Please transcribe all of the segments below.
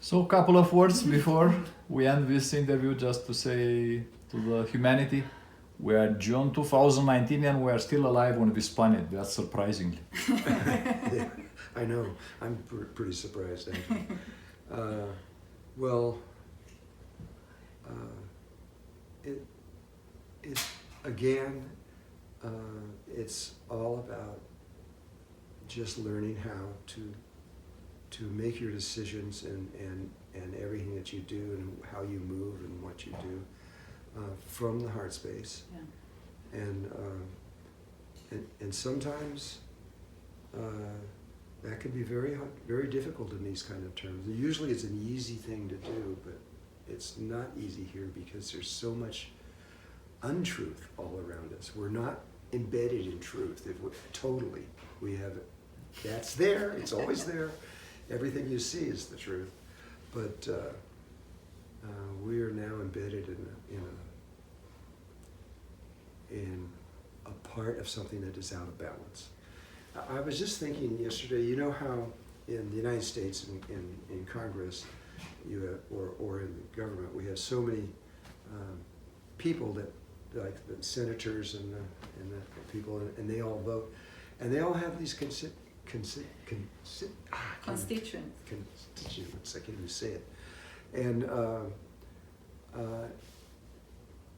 So a couple of words before we end this interview, just to say to the humanity, we are June 2019 and we are still alive on this planet. That's surprisingly. Yeah, I know. I'm pretty surprised, actually. Well, it again, it's all about just learning how to make your decisions and everything that you do and how you move and what you do from the heart space. Yeah. And sometimes that can be very difficult in these kind of terms. Usually it's an easy thing to do, but it's not easy here because there's so much untruth all around us. We're not embedded in truth. Totally, we have it. That's there. It's always there. Everything you see is the truth, but we are now embedded in a part of something that is out of balance. I was just thinking yesterday. You know how in the United States, in Congress, you have, or in the government, we have so many people that, like the senators and the people, and they all vote, and they all have these constituents. I can't even say it. And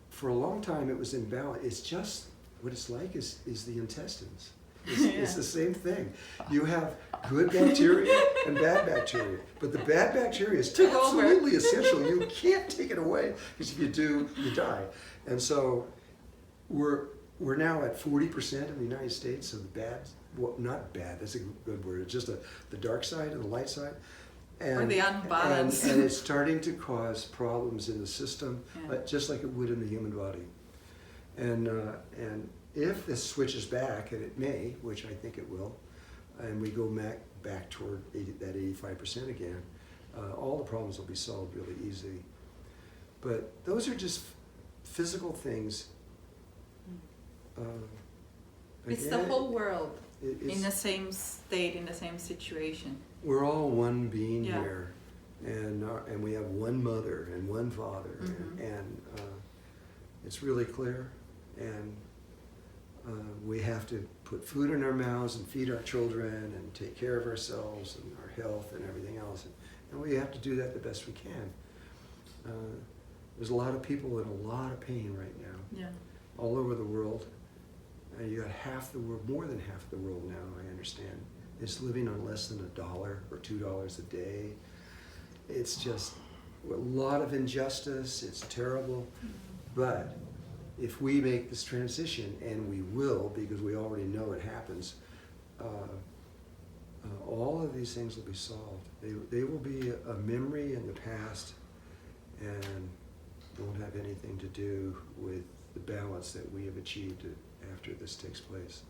for a long time, it was imbalance. It's just what it's like is the intestines. It's the same thing. You have good bacteria and bad bacteria, but the bad bacteria is absolutely essential. You can't take it away, because if you do, you die. And so we're now at 40% in the United States of the bad. Well, not bad. That's a good word. It's just the dark side and the light side. Or the unbalance. And it's starting to cause problems in the system, just like it would in the human body. And if this switches back, and it may, which I think it will, and we go back toward that 85% again, all the problems will be solved really easy. But those are just physical things. It's the whole world in the same state, in the same situation. We're all one being here, and we have one mother and one father, and it's really clear. And we have to put food in our mouths and feed our children and take care of ourselves and our health and everything else. And we have to do that the best we can. There's a lot of people in a lot of pain right now, all over the world. You got half the world, more than half the world now, I understand, is living on less than $1 or $2 a day. It's just a lot of injustice. It's terrible. But if we make this transition, and we will, because we already know it happens, all of these things will be solved. They will be a memory in the past and won't have anything to do with the balance that we have achieved after this takes place.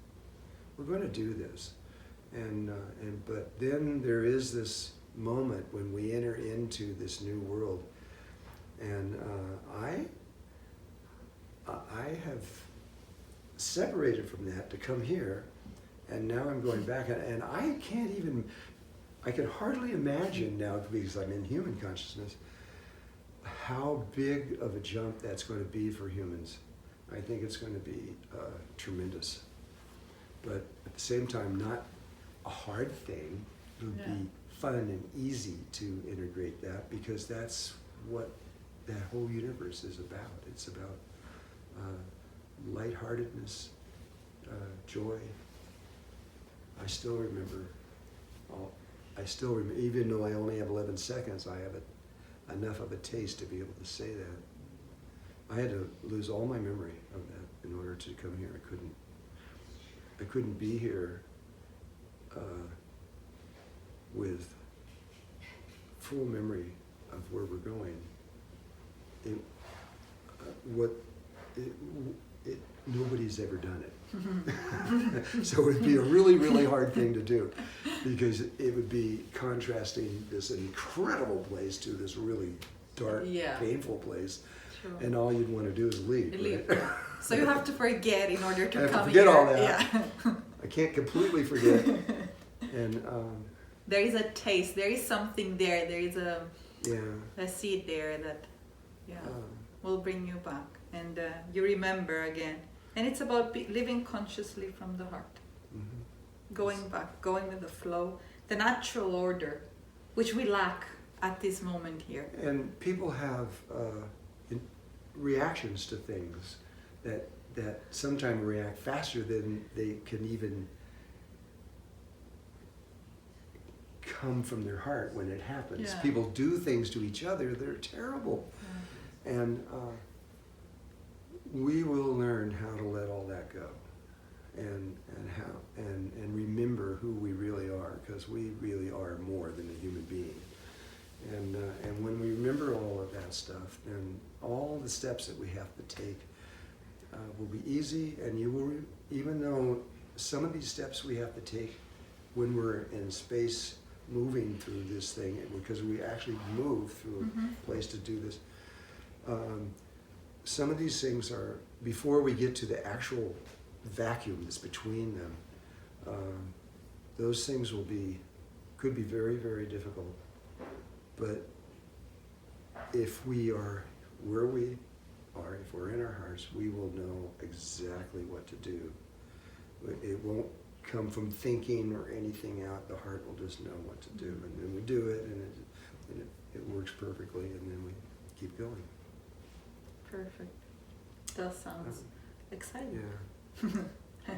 We're going to do this. But then there is this moment when we enter into this new world. And I have separated from that to come here, and now I'm going back, and I can hardly imagine now, because I'm in human consciousness, how big of a jump that's going to be for humans. I think it's going to be tremendous, but at the same time, not a hard thing. It would be fun and easy to integrate that, because that's what that whole universe is about. It's about lightheartedness, joy. I still remember, even though I only have 11 seconds, I have enough of a taste to be able to say that. I had to lose all my memory of that in order to come here. I couldn't be here with full memory of where we're going. Nobody's ever done it. So it would be a really, really hard thing to do, because it would be contrasting this incredible place to this really dark, painful place. True. And all you'd want to do is leave. Right? So you have to forget in order to come here. I have to forget all that. Yeah. I can't completely forget. And there is a taste. There is something there. There is a seed there that will bring you back, and you remember again. And it's about living consciously from the heart, going back, going with the flow, the natural order, which we lack at this moment here. And people have reactions to things that sometimes react faster than they can even come from their heart when it happens. Yeah. People do things to each other that are terrible. Yeah. And we will learn how to let all that go and remember who we really are, because we really are more than a human being. And when we remember all of that stuff, then all the steps that we have to take will be easy, and you will, even though some of these steps we have to take when we're in space moving through this thing, because we actually move through a place to do this. Some of these things are, before we get to the actual vacuum that's between them, those things could be very, very difficult. But if we are where we are, if we're in our hearts, we will know exactly what to do. It won't come from thinking or anything out. The heart will just know what to do, and then we do it, and it works perfectly, and then we keep going. Perfect. That sounds exciting. Yeah.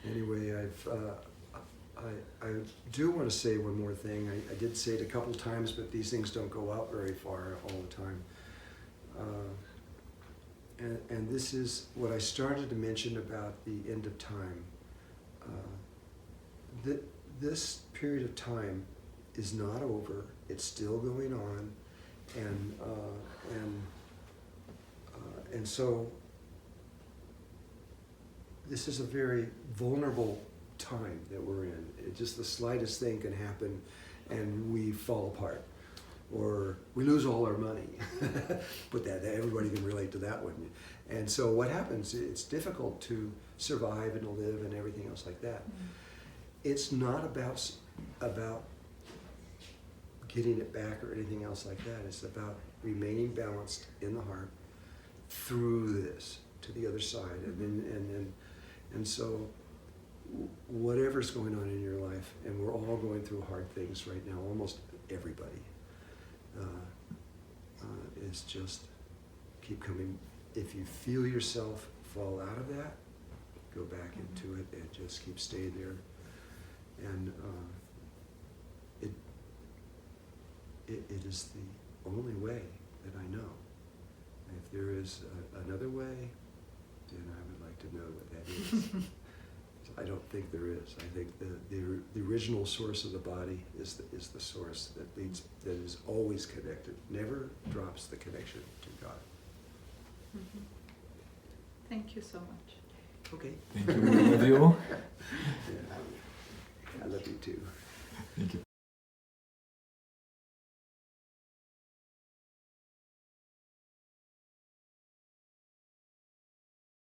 Anyway, I do want to say one more thing. I did say it a couple times, but these things don't go out very far all the time. And this is what I started to mention about the end of time. This period of time is not over. It's still going on, and so this is a very vulnerable time that we're in. Just the slightest thing can happen, and we fall apart, or we lose all our money. Put that, everybody can relate to that one. And so what happens? It's difficult to survive and to live and everything else like that. It's not about getting it back or anything else like that. It's about remaining balanced in the heart through this to the other side, and so whatever's going on in your life, and we're all going through hard things right now, almost everybody, is just keep coming. If you feel yourself fall out of that, go back into it and just keep staying there. And it is the only way that I know. If there is another way, then I would like to know what that is. I don't think there is. I think the original source of the body is the source that is always connected, never drops the connection to God. Thank you so much. Okay. Thank you. We love you. Yeah. I love you too. Thank you.